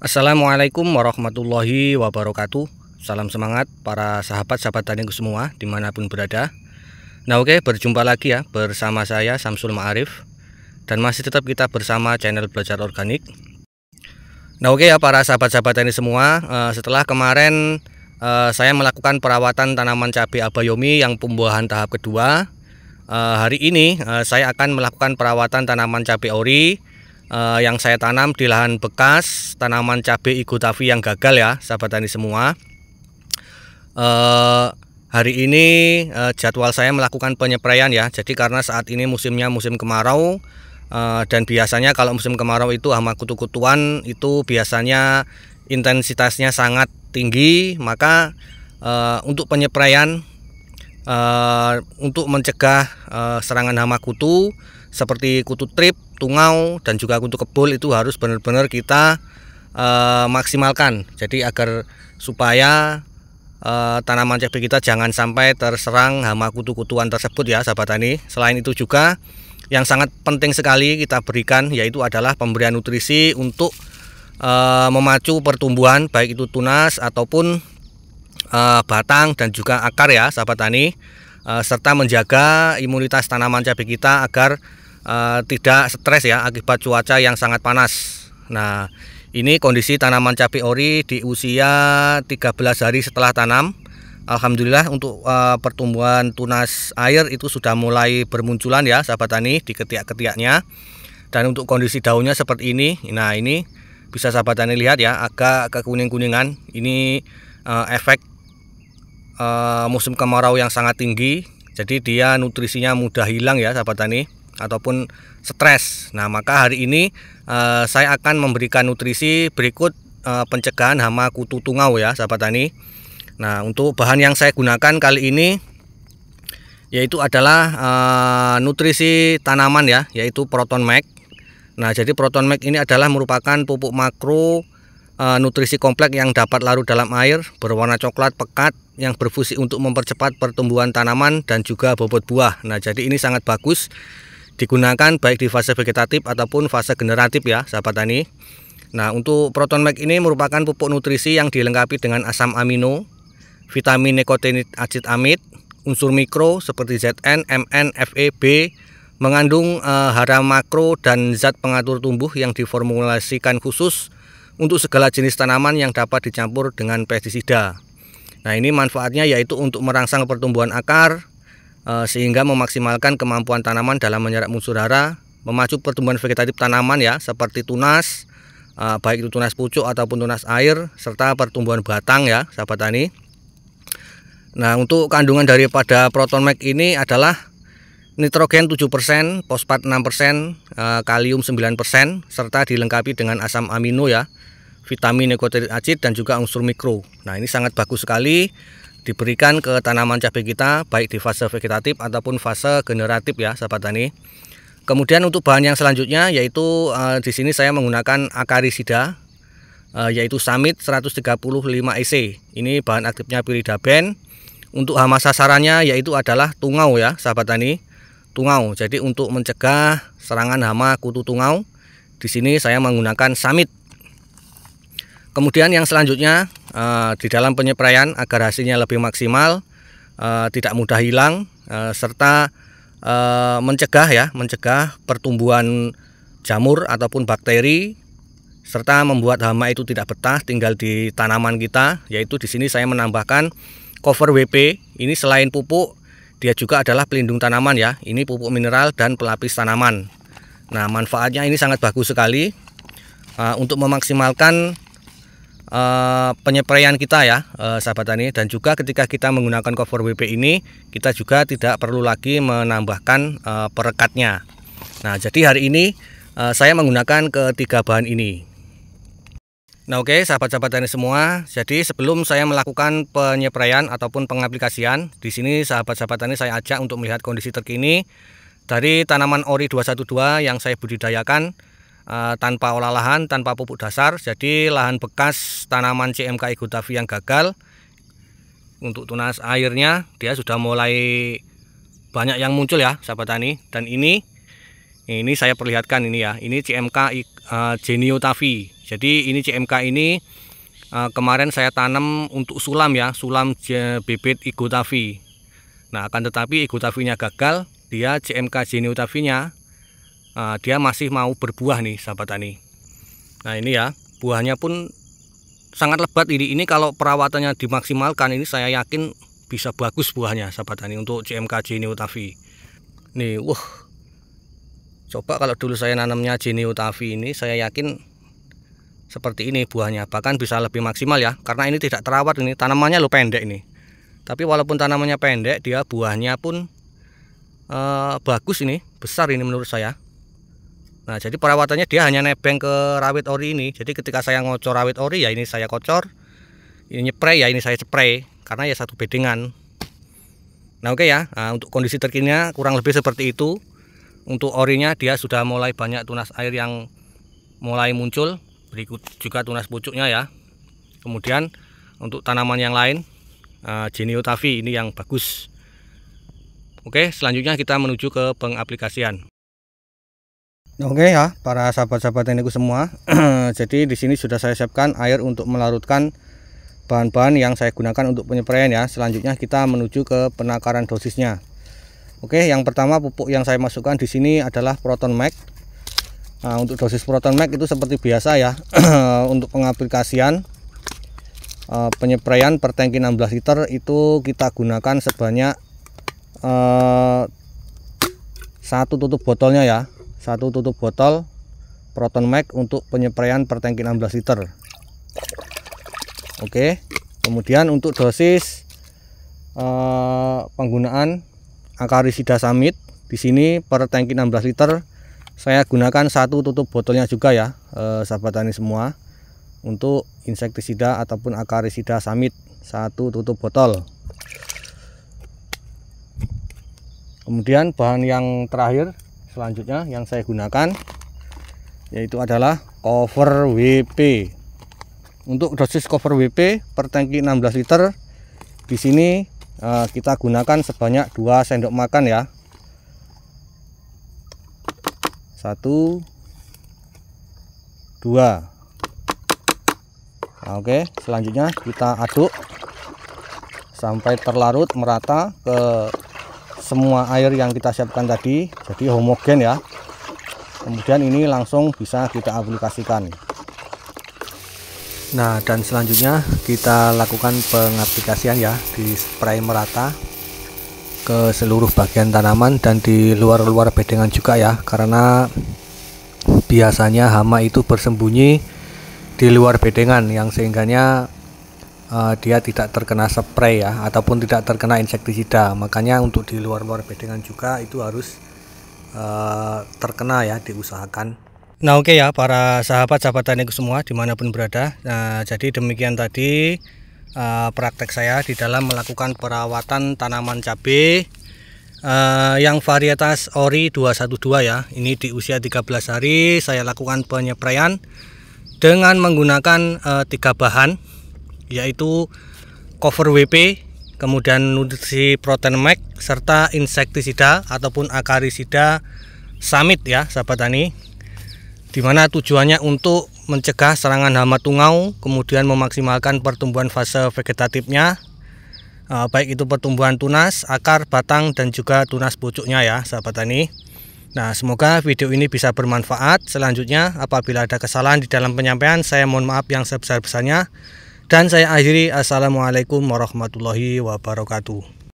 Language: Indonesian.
Assalamualaikum warahmatullahi wabarakatuh. Salam semangat para sahabat-sahabat taniku semua dimanapun berada. Nah oke, berjumpa lagi ya bersama saya Samsul Ma'arif. Dan masih tetap kita bersama channel Belajar Organik. Nah oke ya para sahabat-sahabat tani semua, setelah kemarin saya melakukan perawatan tanaman cabai Abayomi yang pembuahan tahap kedua, hari ini saya akan melakukan perawatan tanaman cabai ori yang saya tanam di lahan bekas tanaman cabai Igotavi yang gagal ya sahabat tani semua. Hari ini jadwal saya melakukan penyepraian ya. Jadi karena saat ini musimnya musim kemarau, dan biasanya kalau musim kemarau itu hama kutu-kutuan itu biasanya intensitasnya sangat tinggi. Maka untuk penyepraian untuk mencegah serangan hama kutu seperti kutu trip, tungau, dan juga kutu kebul itu harus benar-benar kita maksimalkan. Jadi agar supaya tanaman cabai kita jangan sampai terserang hama kutu-kutuan tersebut ya sahabat tani. Selain itu juga yang sangat penting sekali kita berikan yaitu adalah pemberian nutrisi untuk memacu pertumbuhan baik itu tunas ataupun batang dan juga akar ya sahabat tani, serta menjaga imunitas tanaman cabai kita agar tidak stres ya akibat cuaca yang sangat panas. Nah ini kondisi tanaman cabai ori di usia 13 hari setelah tanam. Alhamdulillah untuk pertumbuhan tunas air itu sudah mulai bermunculan ya sahabat tani di ketiak-ketiaknya. Dan untuk kondisi daunnya seperti ini. Nah ini bisa sahabat tani lihat ya, agak kekuning-kuningan. Ini efek musim kemarau yang sangat tinggi. Jadi dia nutrisinya mudah hilang ya sahabat tani ataupun stres. Nah maka hari ini saya akan memberikan nutrisi berikut pencegahan hama kutu tungau ya sahabat tani. Nah untuk bahan yang saya gunakan kali ini yaitu adalah nutrisi tanaman ya, yaitu Proton Max. Nah jadi Proton Max ini adalah merupakan pupuk makro nutrisi kompleks yang dapat larut dalam air, berwarna coklat pekat, yang berfungsi untuk mempercepat pertumbuhan tanaman dan juga bobot buah. Nah jadi ini sangat bagus digunakan baik di fase vegetatif ataupun fase generatif ya sahabat tani. Nah untuk Proton Max ini merupakan pupuk nutrisi yang dilengkapi dengan asam amino, vitamin nikotinid acid amid, unsur mikro seperti Zn, Mn, Fe, B, mengandung hara makro dan zat pengatur tumbuh yang diformulasikan khusus untuk segala jenis tanaman yang dapat dicampur dengan pestisida. Nah ini manfaatnya yaitu untuk merangsang pertumbuhan akar, sehingga memaksimalkan kemampuan tanaman dalam menyerap unsur hara, memacu pertumbuhan vegetatif tanaman ya seperti tunas, baik itu tunas pucuk ataupun tunas air, serta pertumbuhan batang ya sahabat tani. Nah untuk kandungan daripada Proton Max ini adalah nitrogen 7%, fosfat 6%, kalium 9%, serta dilengkapi dengan asam amino ya, vitamin nikotinid acid dan juga unsur mikro. Nah ini sangat bagus sekali diberikan ke tanaman cabai kita baik di fase vegetatif ataupun fase generatif ya sahabat tani. Kemudian untuk bahan yang selanjutnya yaitu di sini saya menggunakan akarisida yaitu Samit 135 EC. Ini bahan aktifnya Pyridaben. Untuk hama sasarannya yaitu adalah tungau ya sahabat tani. Tungau. Jadi untuk mencegah serangan hama kutu tungau di sini saya menggunakan Samit. Kemudian yang selanjutnya di dalam penyepraian agar hasilnya lebih maksimal, tidak mudah hilang, serta mencegah pertumbuhan jamur ataupun bakteri, serta membuat hama itu tidak betah tinggal di tanaman kita, yaitu di sini saya menambahkan Cover WP. Ini selain pupuk dia juga adalah pelindung tanaman ya. Ini pupuk mineral dan pelapis tanaman. Nah manfaatnya ini sangat bagus sekali untuk memaksimalkan penyepraian kita ya sahabat tani. Dan juga ketika kita menggunakan Cover WP ini kita juga tidak perlu lagi menambahkan perekatnya. Nah jadi hari ini saya menggunakan ketiga bahan ini. Nah oke sahabat-sahabat tani semua, jadi sebelum saya melakukan penyepraian ataupun pengaplikasian, di sini sahabat-sahabat tani saya ajak untuk melihat kondisi terkini dari tanaman ori 212 yang saya budidayakan tanpa olah lahan, tanpa pupuk dasar. Jadi lahan bekas tanaman CMK Igotavi yang gagal. Untuk tunas airnya dia sudah mulai banyak yang muncul ya sahabat tani. Dan ini saya perlihatkan ini ya, ini CMK Geniotavi. Jadi ini CMK ini kemarin saya tanam untuk sulam ya, sulam bibit Igotavi. Nah, akan tetapi Igotavinya gagal, dia CMK Geneotavinya dia masih mau berbuah nih sahabat tani. Nah ini ya, buahnya pun sangat lebat ini. Ini kalau perawatannya dimaksimalkan, ini saya yakin bisa bagus buahnya sahabat tani untuk CMK Geneotavi. Nih, coba kalau dulu saya nanamnya Geneotavi ini, saya yakin seperti ini buahnya, bahkan bisa lebih maksimal ya, karena ini tidak terawat. Ini tanamannya lo pendek ini, tapi walaupun tanamannya pendek, dia buahnya pun bagus ini, besar ini menurut saya. Nah, jadi perawatannya dia hanya nebeng ke rawit ori ini. Jadi ketika saya ngocor rawit ori ya ini saya kocor, ini spray ya ini saya spray, karena ya satu bedengan. Nah oke ya, untuk kondisi terkininya kurang lebih seperti itu. Untuk orinya dia sudah mulai banyak tunas air yang mulai muncul, berikut juga tunas pucuknya ya. Kemudian untuk tanaman yang lain, Geneotavi ini yang bagus. Oke, selanjutnya kita menuju ke pengaplikasian. Oke ya, para sahabat-sahabat teknikku semua. Jadi di sini sudah saya siapkan air untuk melarutkan bahan-bahan yang saya gunakan untuk penyepraian ya. Selanjutnya kita menuju ke penakaran dosisnya. Oke, yang pertama pupuk yang saya masukkan di sini adalah Proton Max. Nah, untuk dosis Proton Max itu seperti biasa ya. Untuk pengaplikasian penyepraian per tangki 16 liter itu kita gunakan sebanyak 1 tutup botolnya ya. 1 tutup botol Proton Max untuk penyepraian per tangki 16 liter. Oke, kemudian untuk dosis penggunaan Acaricida Summit di sini per tangki 16 liter saya gunakan 1 tutup botolnya juga ya, sahabat tani semua, untuk insektisida ataupun Acaricida Summit 1 tutup botol. Kemudian bahan yang terakhir selanjutnya yang saya gunakan yaitu adalah cover WP. Untuk dosis cover WP per tangki 16 liter di sini kita gunakan sebanyak 2 sendok makan ya. 1 2. Nah, oke, selanjutnya kita aduk sampai terlarut merata ke semua air yang kita siapkan tadi, jadi homogen ya. Kemudian ini langsung bisa kita aplikasikan. Nah, dan selanjutnya kita lakukan pengaplikasian ya, di spray merata ke seluruh bagian tanaman dan di luar-luar bedengan juga ya, karena biasanya hama itu bersembunyi di luar bedengan yang sehingganya dia tidak terkena spray ya, ataupun tidak terkena insektisida. Makanya untuk di luar-luar bedengan juga itu harus terkena ya, diusahakan. Nah oke ya, para sahabat-sahabat taniku semua dimanapun berada. Nah, jadi demikian tadi praktek saya di dalam melakukan perawatan tanaman cabai yang varietas Ori 212 ya. Ini di usia 13 hari saya lakukan penyepraian dengan menggunakan 3 bahan, yaitu cover WP, kemudian nutrisi Proton Max, serta insektisida ataupun Acaricida Summit ya sahabat tani, dimana tujuannya untuk mencegah serangan hama tungau, kemudian memaksimalkan pertumbuhan fase vegetatifnya, baik itu pertumbuhan tunas, akar, batang, dan juga tunas pucuknya ya sahabat tani. Nah, semoga video ini bisa bermanfaat. Selanjutnya apabila ada kesalahan di dalam penyampaian, saya mohon maaf yang sebesar-besarnya. Dan saya akhiri, assalamualaikum warahmatullahi wabarakatuh.